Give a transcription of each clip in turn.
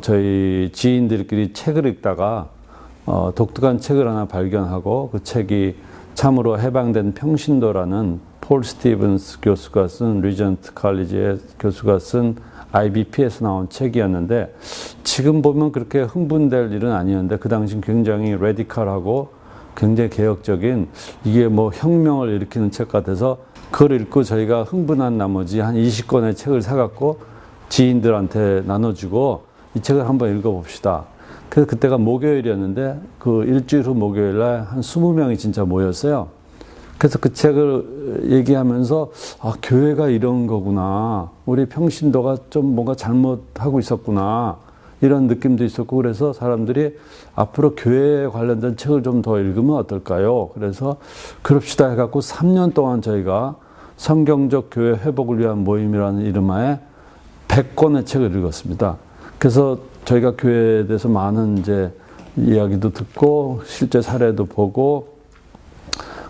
저희 지인들끼리 책을 읽다가 독특한 책을 하나 발견하고 그 책이 참으로 해방된 평신도라는 폴 스티븐스 교수가 쓴 리전트 칼리지의 교수가 쓴 IBP에서 나온 책이었는데 지금 보면 그렇게 흥분될 일은 아니었는데 그 당시 굉장히 레디컬하고 굉장히 개혁적인 이게 뭐 혁명을 일으키는 책 같아서 그걸 읽고 저희가 흥분한 나머지 한 20권의 책을 사갖고 지인들한테 나눠주고 이 책을 한번 읽어봅시다. 그래서 그때가 목요일이었는데 그 일주일 후 목요일날 한 20명이 진짜 모였어요. 그래서 그 책을 얘기하면서 교회가 이런 거구나. 우리 평신도가 좀 뭔가 잘못하고 있었구나. 이런 느낌도 있었고 그래서 사람들이 앞으로 교회에 관련된 책을 좀 더 읽으면 어떨까요? 그래서 그럽시다 해갖고 3년 동안 저희가 성경적 교회 회복을 위한 모임이라는 이름하에 100권의 책을 읽었습니다. 그래서 저희가 교회에 대해서 많은 이제 이야기도 듣고 실제 사례도 보고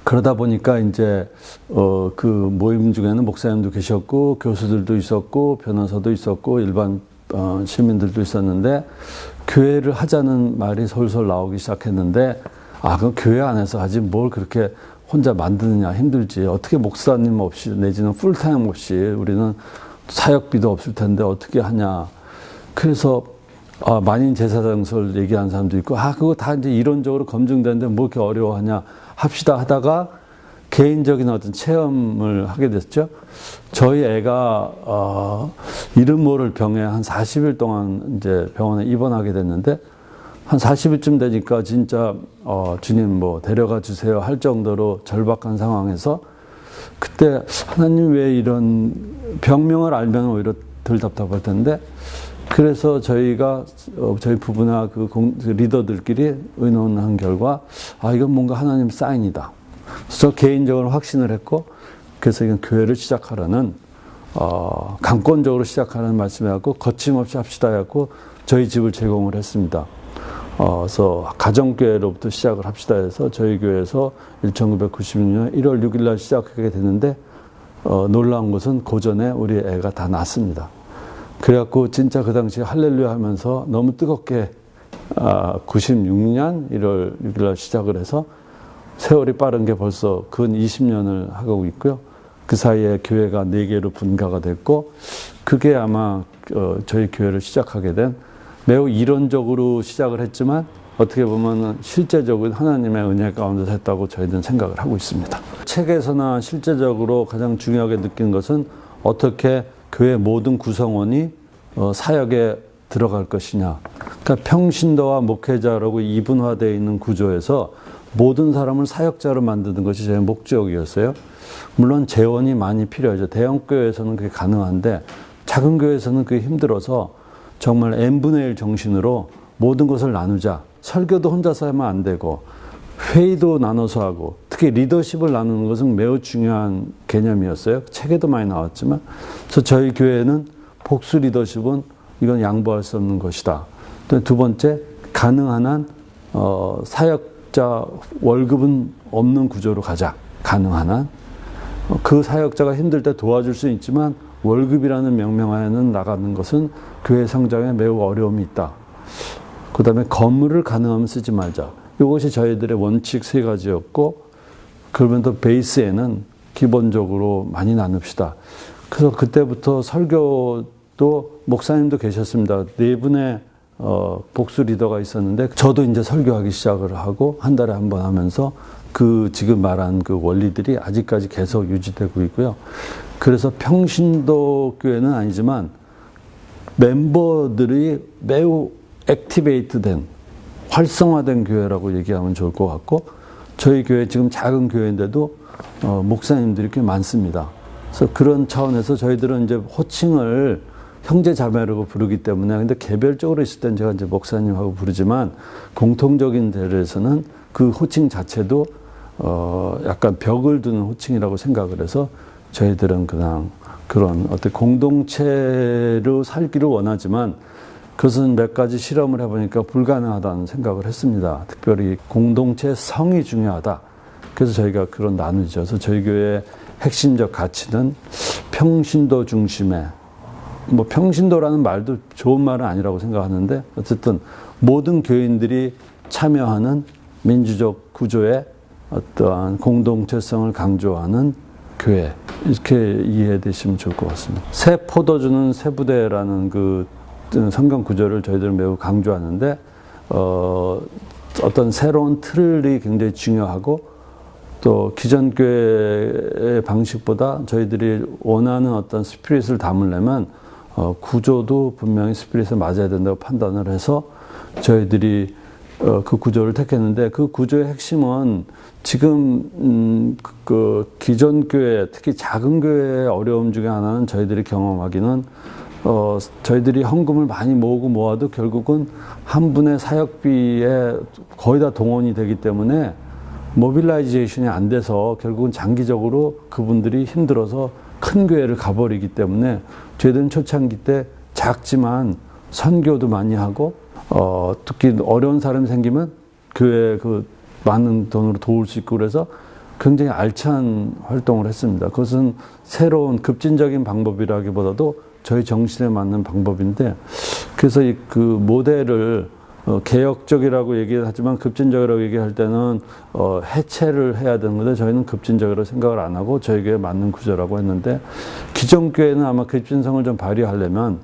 그러다 보니까 이제 그 모임 중에는 목사님도 계셨고 교수들도 있었고 변호사도 있었고 일반 시민들도 있었는데 교회를 하자는 말이 솔솔 나오기 시작했는데 그럼 교회 안에서 하지 뭘 그렇게 혼자 만드느냐 힘들지 어떻게 목사님 없이 내지는 풀타임 없이 우리는 사역비도 없을 텐데 어떻게 하냐 그래서 만인 제사장설 얘기하는 사람도 있고 그거 다 이제 이론적으로 검증되는데 뭐 이렇게 어려워하냐 합시다 하다가 개인적인 어떤 체험을 하게 됐죠. 저희 애가 이름 모를 병에 한 40일 동안 이제 병원에 입원하게 됐는데 한 40일쯤 되니까 진짜 주님 뭐 데려가 주세요 할 정도로 절박한 상황에서 그때 하나님 왜 이런 병명을 알면 오히려 덜 답답할 텐데 그래서 저희가 저희 부부나 그 리더들끼리 의논한 결과 이건 뭔가 하나님 사인이다. 그래서 개인적으로 확신을 했고 그래서 이건 교회를 시작하라는 강권적으로 시작하라는 말씀해갖고 거침없이 합시다 해갖고 저희 집을 제공을 했습니다. 그래서 가정교회로부터 시작을 합시다 해서 저희 교회에서 1996년 1월 6일 날 시작하게 됐는데 놀라운 것은 그 전에 우리 애가 다 낳았습니다. 그래갖고 진짜 그 당시에 할렐루야 하면서 너무 뜨겁게 96년 1월 6일 날 시작을 해서 세월이 빠른 게 벌써 근 20년을 하고 있고요. 그 사이에 교회가 4개로 분가가 됐고 그게 아마 저희 교회를 시작하게 된 매우 이론적으로 시작을 했지만 어떻게 보면 실제적인 하나님의 은혜 가운데서 했다고 저희들은 생각을 하고 있습니다. 책에서나 실제적으로 가장 중요하게 느낀 것은 어떻게 교회 모든 구성원이 사역에 들어갈 것이냐. 그러니까 평신도와 목회자라고 이분화되어 있는 구조에서 모든 사람을 사역자로 만드는 것이 제 목적이었어요. 물론 재원이 많이 필요하죠. 대형 교회에서는 그게 가능한데 작은 교회에서는 그게 힘들어서 정말 n분의 1 정신으로 모든 것을 나누자. 설교도 혼자서 하면 안 되고 회의도 나눠서 하고 특히 리더십을 나누는 것은 매우 중요한 개념이었어요. 책에도 많이 나왔지만 그래서 저희 교회는 복수 리더십은 이건 양보할 수 없는 것이다. 또 두 번째 가능한 한 사역자 월급은 없는 구조로 가자. 가능한 한 그 사역자가 힘들 때 도와줄 수 있지만 월급이라는 명명하에는 나가는 것은 교회 성장에 매우 어려움이 있다. 그 다음에 건물을 가능하면 쓰지 말자. 이것이 저희들의 원칙 3가지였고 그러면 또 베이스에는 기본적으로 많이 나눕시다. 그래서 그때부터 설교도 목사님도 계셨습니다. 4분의 복수 리더가 있었는데 저도 이제 설교하기 시작을 하고 한 달에 한 번 하면서 그 지금 말한 그 원리들이 아직까지 계속 유지되고 있고요. 그래서 평신도 교회는 아니지만 멤버들이 매우 액티베이트된 활성화된 교회라고 얘기하면 좋을 것 같고 저희 교회 지금 작은 교회인데도 목사님들이 꽤 많습니다. 그래서 그런 차원에서 저희들은 이제 호칭을 형제 자매라고 부르기 때문에 근데 개별적으로 있을 땐 제가 이제 목사님하고 부르지만 공통적인 데에서는 그 호칭 자체도 약간 벽을 두는 호칭이라고 생각을 해서 저희들은 그냥 그런 어떤 공동체로 살기를 원하지만 그것은 몇 가지 실험을 해보니까 불가능하다는 생각을 했습니다. 특별히 공동체 성이 중요하다. 그래서 저희가 그런 나누죠. 그래서 저희 교회의 핵심적 가치는 평신도 중심의 뭐 평신도라는 말도 좋은 말은 아니라고 생각하는데 어쨌든 모든 교인들이 참여하는 민주적 구조의 어떠한 공동체성을 강조하는 교회, 이렇게 이해되시면 좋을 것 같습니다. 새 포도주는 새 부대라는 그 성경 구절을 저희들은 매우 강조하는데 어떤 새로운 틀이 굉장히 중요하고 또 기존 교회의 방식보다 저희들이 원하는 어떤 스피릿을 담으려면 구조도 분명히 스피릿에 맞아야 된다고 판단을 해서 저희들이 그 구조를 택했는데 그 구조의 핵심은 지금 그 기존 교회, 특히 작은 교회의 어려움 중에 하나는 저희들이 경험하기는 저희들이 헌금을 많이 모으고 모아도 결국은 한 분의 사역비에 거의 다 동원이 되기 때문에 모빌라이제이션이 안 돼서 결국은 장기적으로 그분들이 힘들어서 큰 교회를 가버리기 때문에 저희들은 초창기 때 작지만 선교도 많이 하고 특히 어려운 사람이 생기면 교회에 그 많은 돈으로 도울 수 있고 그래서 굉장히 알찬 활동을 했습니다. 그것은 새로운 급진적인 방법이라기보다도 저희 정신에 맞는 방법인데 그래서 그 모델을 개혁적이라고 얘기하지만 급진적이라고 얘기할 때는 해체를 해야 되는 건데 저희는 급진적이라고 생각을 안 하고 저에게 맞는 구조라고 했는데 기존 교회는 아마 급진성을 좀 발휘하려면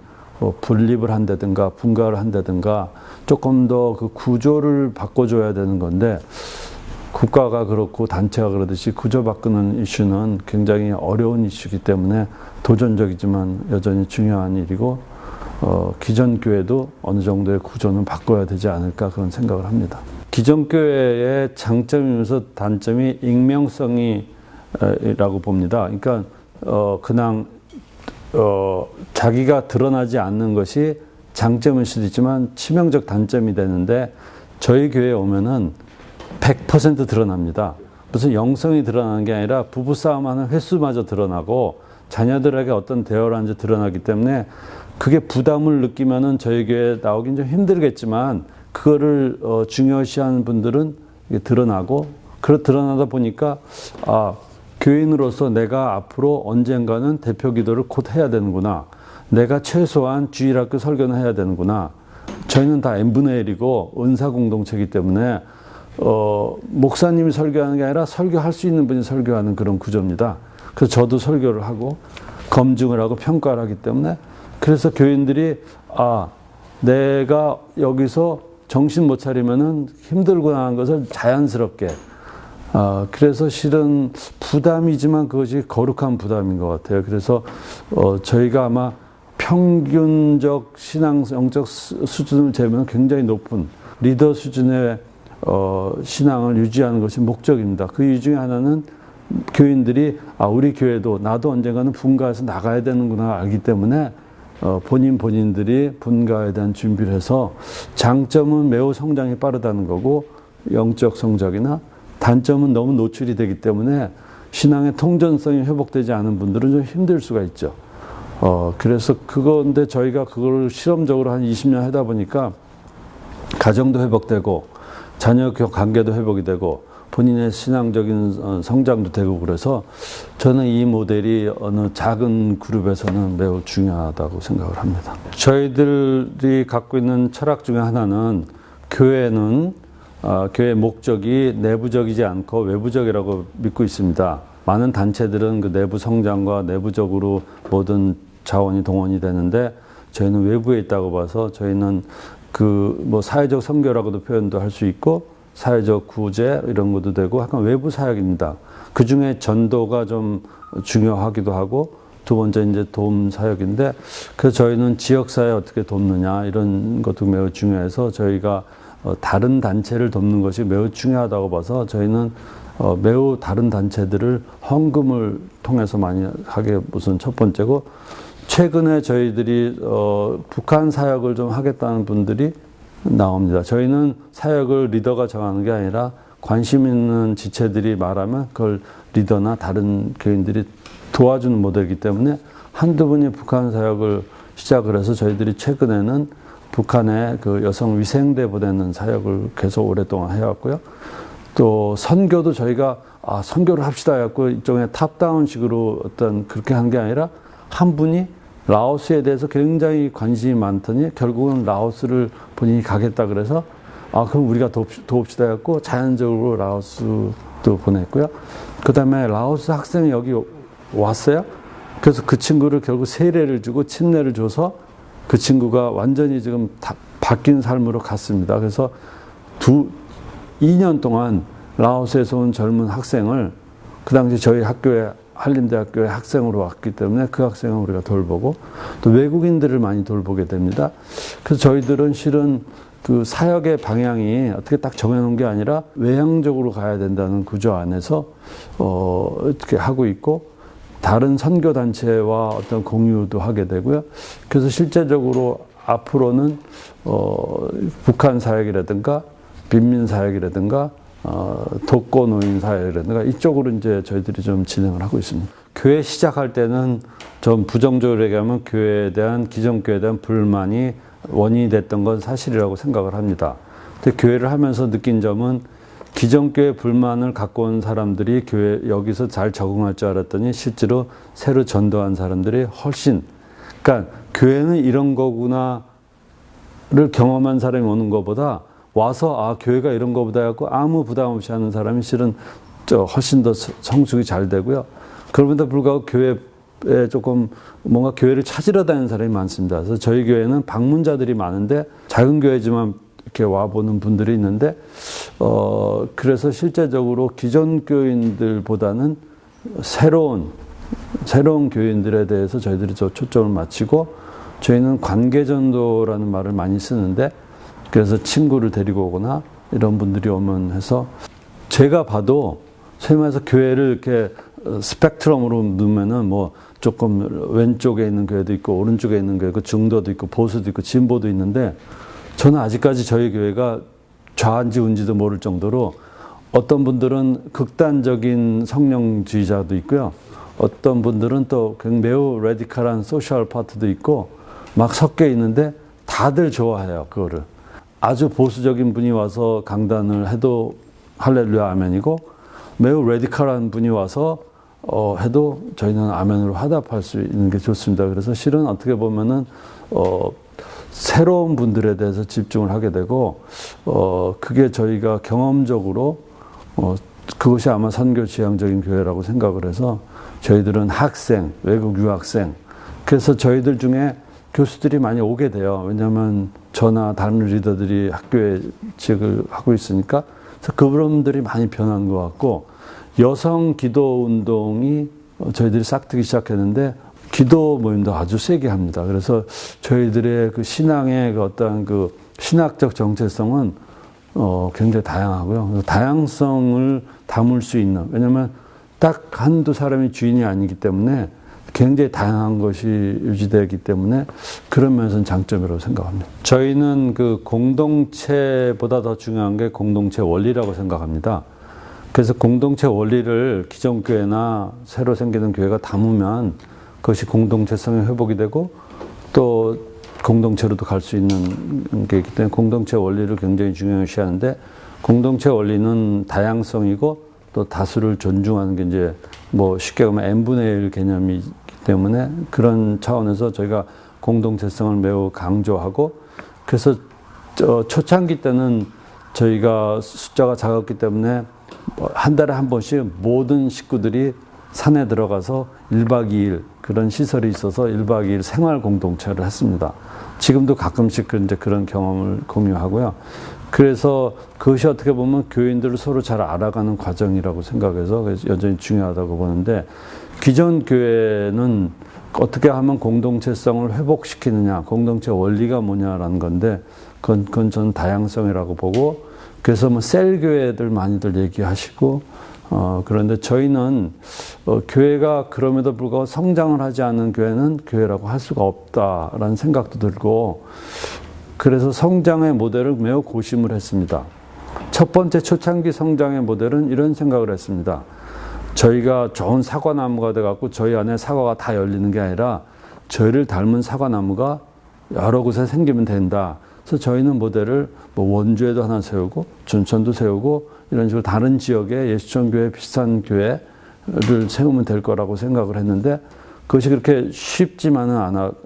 분립을 한다든가 분가를 한다든가 조금 더 그 구조를 바꿔줘야 되는 건데 국가가 그렇고 단체가 그러듯이 구조 바꾸는 이슈는 굉장히 어려운 이슈이기 때문에 도전적이지만 여전히 중요한 일이고 기존 교회도 어느 정도의 구조는 바꿔야 되지 않을까 그런 생각을 합니다. 기존 교회의 장점이면서 단점이 익명성이라고 봅니다. 그러니까 그냥 자기가 드러나지 않는 것이 장점일 수도 있지만 치명적 단점이 되는데 저희 교회에 오면은 100% 드러납니다. 무슨 영성이 드러나는 게 아니라 부부싸움하는 횟수마저 드러나고 자녀들에게 어떤 대화를 하는지 드러나기 때문에 그게 부담을 느끼면은 저희 교회에 나오긴 좀 힘들겠지만 그거를 중요시하는 분들은 이게 드러나고 드러나다 보니까 교인으로서 내가 앞으로 언젠가는 대표 기도를 곧 해야 되는구나. 내가 최소한 주일학교 설교는 해야 되는구나. 저희는 다 n분의 1이고 은사 공동체이기 때문에 목사님이 설교하는 게 아니라 설교할 수 있는 분이 설교하는 그런 구조입니다. 그래서 저도 설교를 하고 검증을 하고 평가를 하기 때문에 그래서 교인들이 내가 여기서 정신 못 차리면은 힘들구나 하는 것을 자연스럽게 그래서 실은 부담이지만 그것이 거룩한 부담인 것 같아요. 그래서 저희가 아마 평균적 신앙 영적 수준을 재면 굉장히 높은 리더 수준의 신앙을 유지하는 것이 목적입니다. 그 이유 중에 하나는 교인들이 우리 교회도 나도 언젠가는 분가해서 나가야 되는구나 알기 때문에 본인들이 분가에 대한 준비를 해서 장점은 매우 성장이 빠르다는 거고 영적 성적이나 단점은 너무 노출이 되기 때문에 신앙의 통전성이 회복되지 않은 분들은 좀 힘들 수가 있죠. 그래서 그건데 저희가 그걸 실험적으로 한 20년 하다 보니까 가정도 회복되고 자녀 관계도 회복이 되고 본인의 신앙적인 성장도 되고 그래서 저는 이 모델이 어느 작은 그룹에서는 매우 중요하다고 생각을 합니다. 저희들이 갖고 있는 철학 중에 하나는 교회는 교회의 목적이 내부적이지 않고 외부적이라고 믿고 있습니다. 많은 단체들은 그 내부 성장과 내부적으로 모든 자원이 동원이 되는데 저희는 외부에 있다고 봐서 저희는 사회적 선교라고도 표현도 할 수 있고 사회적 구제 이런 것도 되고 약간 외부 사역입니다. 그 중에 전도가 좀 중요하기도 하고 두 번째 이제 도움 사역인데 그래서 저희는 지역사회 어떻게 돕느냐 이런 것도 매우 중요해서 저희가 다른 단체를 돕는 것이 매우 중요하다고 봐서 저희는 매우 다른 단체들을 헌금을 통해서 많이 하게 무슨 첫 번째고 최근에 저희들이 북한 사역을 좀 하겠다는 분들이 나옵니다. 저희는 사역을 리더가 정하는 게 아니라 관심 있는 지체들이 말하면 그걸 리더나 다른 교인들이 도와주는 모델이기 때문에 한두 분이 북한 사역을 시작을 해서 저희들이 최근에는 북한에 그 여성 위생대 보내는 사역을 계속 오랫동안 해왔고요. 또 선교도 저희가 선교를 합시다 해갖고 일종의 탑다운식으로 어떤 그렇게 한 게 아니라 한 분이 라오스에 대해서 굉장히 관심이 많더니 결국은 라오스를 본인이 가겠다 그래서 그럼 우리가 도웁시다 해갖고 자연적으로 라오스도 보냈고요. 그 다음에 라오스 학생이 여기 왔어요. 그래서 그 친구를 결국 세례를 주고 침례를 줘서 그 친구가 완전히 지금 다 바뀐 삶으로 갔습니다. 그래서 2년 동안 라오스에서 온 젊은 학생을 그 당시 저희 학교에 한림대학교의 학생으로 왔기 때문에 그 학생을 우리가 돌보고 또 외국인들을 많이 돌보게 됩니다. 그래서 저희들은 실은 그 사역의 방향이 어떻게 딱 정해놓은 게 아니라 외향적으로 가야 된다는 구조 안에서 어떻게 하고 있고 다른 선교단체와 어떤 공유도 하게 되고요. 그래서 실제적으로 앞으로는 북한 사역이라든가 빈민 사역이라든가 독거 노인 사역이라든가 이쪽으로 이제 저희들이 좀 진행을 하고 있습니다. 교회 시작할 때는 좀 부정적으로 얘기하면 교회에 대한 기존교회에 대한 불만이 원인이 됐던 건 사실이라고 생각을 합니다. 근데 교회를 하면서 느낀 점은 기존 교회 불만을 갖고 온 사람들이 교회 여기서 잘 적응할 줄 알았더니 실제로 새로 전도한 사람들이 훨씬 그러니까 교회는 이런 거구나를 경험한 사람이 오는 것보다 와서 교회가 이런 거보다 해갖고 아무 부담 없이 하는 사람이 실은 훨씬 더 성숙이 잘 되고요. 그럼에도 불구하고 교회에 조금 뭔가 교회를 찾으러 다니는 사람이 많습니다. 그래서 저희 교회는 방문자들이 많은데 작은 교회지만 이렇게 와보는 분들이 있는데 그래서 실제적으로 기존 교인들보다는 새로운 교인들에 대해서 저희들이 초점을 맞추고 저희는 관계전도라는 말을 많이 쓰는데 그래서 친구를 데리고 오거나 이런 분들이 오면 해서 제가 봐도 소위 말해서 교회를 이렇게 스펙트럼으로 넣으면은 뭐 조금 왼쪽에 있는 교회도 있고 오른쪽에 있는 교회 있고 중도도 있고 보수도 있고 진보도 있는데 저는 아직까지 저희 교회가 좌인지 우인지도 모를 정도로 어떤 분들은 극단적인 성령주의자도 있고요. 어떤 분들은 또 매우 레디컬한 소셜 파트도 있고 막 섞여 있는데 다들 좋아해요. 그거를. 아주 보수적인 분이 와서 강단을 해도 할렐루야 아멘이고 매우 레디컬한 분이 와서 해도 저희는 아멘으로 화답할 수 있는 게 좋습니다. 그래서 실은 어떻게 보면은 새로운 분들에 대해서 집중을 하게 되고 그게 저희가 경험적으로 그것이 아마 선교 지향적인 교회라고 생각을 해서 저희들은 학생, 외국 유학생 그래서 저희들 중에 교수들이 많이 오게 돼요. 왜냐하면 저나 다른 리더들이 학교에 직을 하고 있으니까 그래서 그분들이 많이 변한 것 같고 여성 기도 운동이 저희들이 싹트기 시작했는데 기도 모임도 아주 세게 합니다. 그래서 저희들의 그 신앙의 그 어떤 그 신학적 정체성은 굉장히 다양하고요. 다양성을 담을 수 있는 왜냐하면 딱 한두 사람이 주인이 아니기 때문에 굉장히 다양한 것이 유지되기 때문에 그런 면에서는 장점이라고 생각합니다. 저희는 그 공동체보다 더 중요한 게 공동체 원리라고 생각합니다. 그래서 공동체 원리를 기존 교회나 새로 생기는 교회가 담으면 그것이 공동체성의 회복이 되고 또 공동체로도 갈 수 있는 게 있기 때문에 공동체 원리를 굉장히 중요시하는데 공동체 원리는 다양성이고 또 다수를 존중하는 게 이제 뭐 쉽게 보면 n분의 1 개념이기 때문에 그런 차원에서 저희가 공동체성을 매우 강조하고 그래서 초창기 때는 저희가 숫자가 작았기 때문에 한 달에 한 번씩 모든 식구들이 산에 들어가서 1박 2일 그런 시설이 있어서 1박 2일 생활 공동체를 했습니다. 지금도 가끔씩 이제 그런 경험을 공유하고요. 그래서 그것이 어떻게 보면 교인들을 서로 잘 알아가는 과정이라고 생각해서 여전히 중요하다고 보는데 기존 교회는 어떻게 하면 공동체성을 회복시키느냐, 공동체 원리가 뭐냐라는 건데 그건 저는 다양성이라고 보고 그래서 뭐 셀 교회들 많이들 얘기하시고 그런데 저희는 교회가 그럼에도 불구하고 성장을 하지 않는 교회는 교회라고 할 수가 없다라는 생각도 들고 그래서 성장의 모델을 매우 고심을 했습니다. 첫 번째 초창기 성장의 모델은 이런 생각을 했습니다. 저희가 좋은 사과나무가 돼갖고 저희 안에 사과가 다 열리는 게 아니라 저희를 닮은 사과나무가 여러 곳에 생기면 된다. 그래서 저희는 모델을 뭐 원주에도 하나 세우고 춘천도 세우고 이런 식으로 다른 지역에 예수천교회 비슷한 교회를 세우면 될 거라고 생각을 했는데 그것이 그렇게 쉽지만은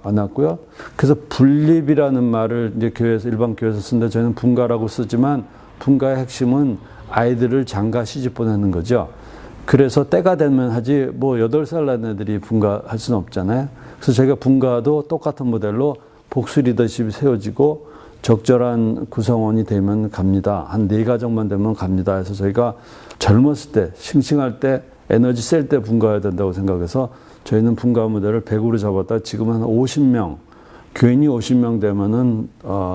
않았고요. 그래서 분립이라는 말을 이제 교회에서, 일반 교회에서 쓰는데 저희는 분가라고 쓰지만 분가의 핵심은 아이들을 장가 시집 보내는 거죠. 그래서 때가 되면 하지 뭐 8살 난 애들이 분가할 수는 없잖아요. 그래서 저희가 분가도 똑같은 모델로 복수 리더십이 세워지고 적절한 구성원이 되면 갑니다. 한 4가정만 되면 갑니다. 해서 저희가 젊었을 때, 싱싱할 때, 에너지 셀 때 분가해야 된다고 생각해서 저희는 분가 모델을 100으로 잡았다. 지금은 한 50명, 교인이 50명 되면은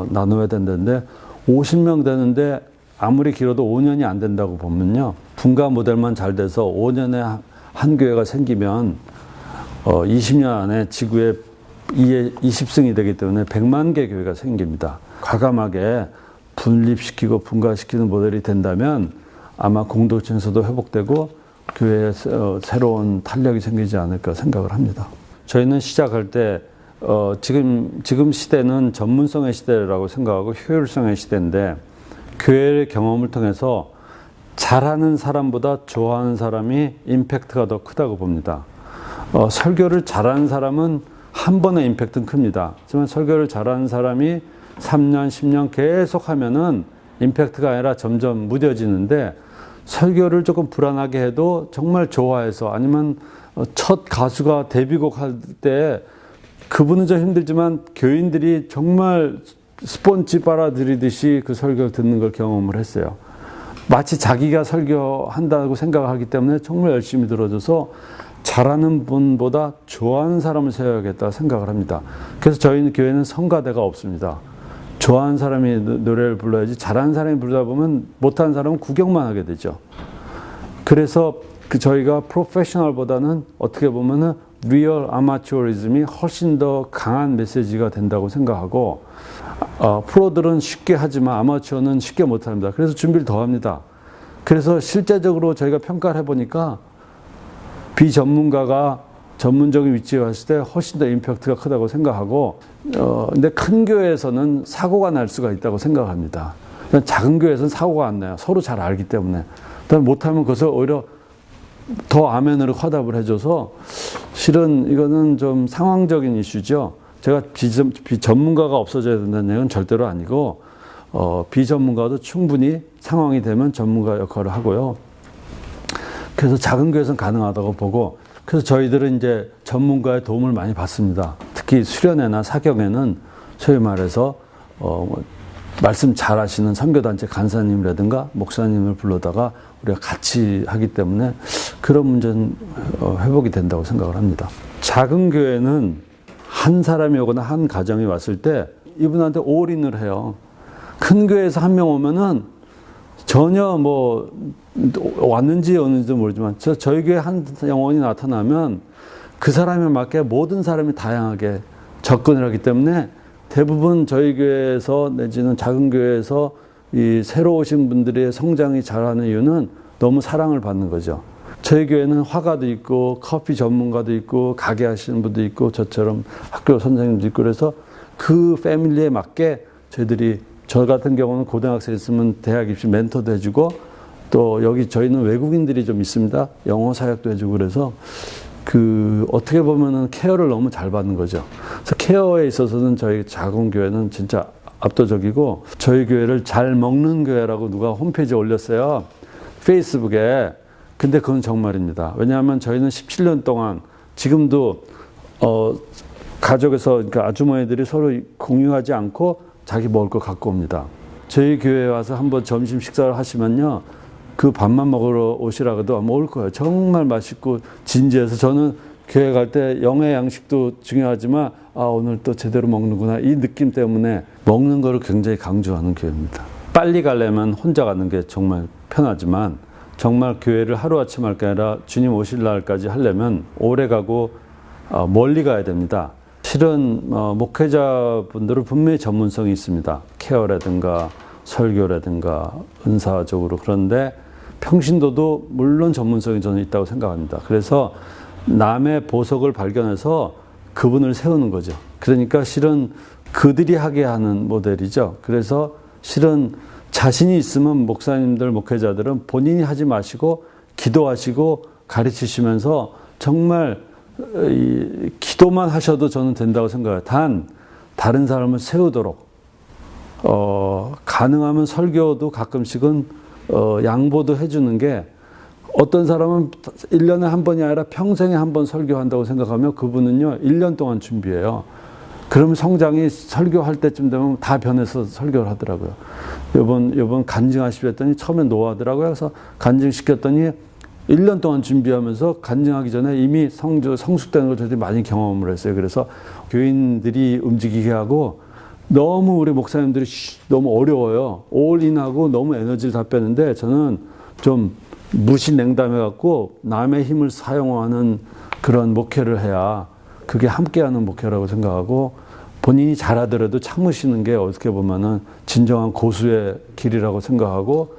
나눠야 된다는데 50명 되는데 아무리 길어도 5년이 안 된다고 보면요. 분가 모델만 잘 돼서 5년에 한 교회가 생기면 20년 안에 지구에 20승이 되기 때문에 100만 개 교회가 생깁니다. 과감하게 분립시키고 분가시키는 모델이 된다면 아마 공동체에서도 회복되고 교회에 새로운 탄력이 생기지 않을까 생각을 합니다. 저희는 시작할 때 지금 시대는 전문성의 시대라고 생각하고 효율성의 시대인데 교회의 경험을 통해서 잘하는 사람보다 좋아하는 사람이 임팩트가 더 크다고 봅니다. 설교를 잘하는 사람은 한 번의 임팩트는 큽니다. 하지만 설교를 잘하는 사람이 3년, 10년 계속 하면은 임팩트가 아니라 점점 무뎌지는데 설교를 조금 불안하게 해도 정말 좋아해서 아니면 첫 가수가 데뷔곡 할 때 그분은 좀 힘들지만 교인들이 정말 스폰지 빨아들이듯이 그 설교를 듣는 걸 경험을 했어요. 마치 자기가 설교한다고 생각하기 때문에 정말 열심히 들어줘서 잘하는 분보다 좋아하는 사람을 세워야겠다 생각을 합니다. 그래서 저희는 교회는 성가대가 없습니다. 좋아하는 사람이 노래를 불러야지 잘하는 사람이 부르다 보면 못하는 사람은 구경만 하게 되죠. 그래서 저희가 프로페셔널보다는 어떻게 보면은 리얼 아마추어리즘이 훨씬 더 강한 메시지가 된다고 생각하고 프로들은 쉽게 하지만 아마추어는 쉽게 못합니다. 그래서 준비를 더 합니다. 그래서 실제적으로 저희가 평가를 해보니까 비전문가가 전문적인 위치에 왔을 때 훨씬 더 임팩트가 크다고 생각하고 근데 큰 교회에서는 사고가 날 수가 있다고 생각합니다. 작은 교회에서는 사고가 안 나요. 서로 잘 알기 때문에. 못하면 그것을 오히려 더 아멘으로 화답을 해줘서 실은 이거는 좀 상황적인 이슈죠. 제가 비전문가가 없어져야 된다는 얘기는 절대로 아니고 비전문가도 충분히 상황이 되면 전문가 역할을 하고요. 그래서 작은 교회에서는 가능하다고 보고 그래서 저희들은 이제 전문가의 도움을 많이 받습니다. 특히 수련회나 사경회는 소위 말해서 말씀 잘하시는 선교단체 간사님이라든가 목사님을 불러다가 우리가 같이 하기 때문에 그런 문제는 회복이 된다고 생각을 합니다. 작은 교회는 한 사람이 오거나 한 가정이 왔을 때 이분한테 올인을 해요. 큰 교회에서 한 명 오면은 전혀 뭐 왔는지 오는지도 모르지만 저희 교회 한 영혼이 나타나면 그 사람에 맞게 모든 사람이 다양하게 접근을 하기 때문에 대부분 저희 교회에서 내지는 작은 교회에서 이 새로 오신 분들의 성장이 잘하는 이유는 너무 사랑을 받는 거죠. 저희 교회는 화가도 있고 커피 전문가도 있고 가게 하시는 분도 있고 저처럼 학교 선생님도 있고 그래서 그 패밀리에 맞게 저희들이 저 같은 경우는 고등학생 있으면 대학 입시 멘토도 해주고 또 여기 저희는 외국인들이 좀 있습니다. 영어 사역도 해주고 그래서 어떻게 보면은 케어를 너무 잘 받는 거죠. 그래서 케어에 있어서는 저희 작은 교회는 진짜 압도적이고 저희 교회를 잘 먹는 교회라고 누가 홈페이지에 올렸어요. 페이스북에. 근데 그건 정말입니다. 왜냐하면 저희는 17년 동안 지금도 가족에서 그러니까 아주머니들이 서로 공유하지 않고 자기 먹을 거 갖고 옵니다. 저희 교회에 와서 한번 점심 식사를 하시면요. 그 밥만 먹으러 오시라고도 아마 올 거예요. 정말 맛있고 진지해서 저는 교회 갈 때 영의 양식도 중요하지만 오늘 또 제대로 먹는구나 이 느낌 때문에 먹는 거를 굉장히 강조하는 교회입니다. 빨리 가려면 혼자 가는 게 정말 편하지만 정말 교회를 하루아침 할 게 아니라 주님 오실 날까지 하려면 오래 가고 멀리 가야 됩니다. 실은 목회자분들은 분명히 전문성이 있습니다. 케어라든가 설교라든가 은사적으로. 그런데 평신도도 물론 전문성이 저는 있다고 생각합니다. 그래서 남의 보석을 발견해서 그분을 세우는 거죠. 그러니까 실은 그들이 하게 하는 모델이죠. 그래서 실은 자신이 있으면 목사님들, 목회자들은 본인이 하지 마시고 기도하시고 가르치시면서 정말 기도만 하셔도 저는 된다고 생각해요. 단 다른 사람을 세우도록 가능하면 설교도 가끔씩은 양보도 해주는 게, 어떤 사람은 1년에 한 번이 아니라 평생에 한 번 설교한다고 생각하면 그분은요 1년 동안 준비해요. 그러면 성장이 설교할 때쯤 되면 다 변해서 설교를 하더라고요. 요번 간증하시랬더니 처음에 노하더라고요. 그래서 간증시켰더니 1년 동안 준비하면서 간증하기 전에 이미 성숙되는 걸 저희들이 많이 경험을 했어요. 그래서 교인들이 움직이게 하고, 너무 우리 목사님들이 너무 어려워요. 올인하고 너무 에너지를 다 빼는데, 저는 좀 무신냉담해갖고 남의 힘을 사용하는 그런 목회를 해야 그게 함께하는 목회라고 생각하고, 본인이 잘하더라도 참으시는 게 어떻게 보면은 진정한 고수의 길이라고 생각하고,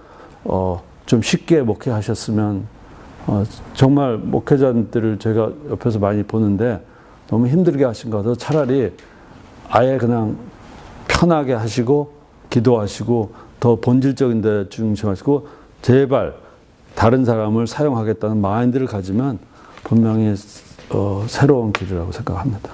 좀 쉽게 목회하셨으면, 정말 목회자들을 제가 옆에서 많이 보는데 너무 힘들게 하신 것 같아서 차라리 아예 그냥 편하게 하시고 기도하시고 더 본질적인 데 중심하시고, 제발 다른 사람을 사용하겠다는 마인드를 가지면 분명히 새로운 길이라고 생각합니다.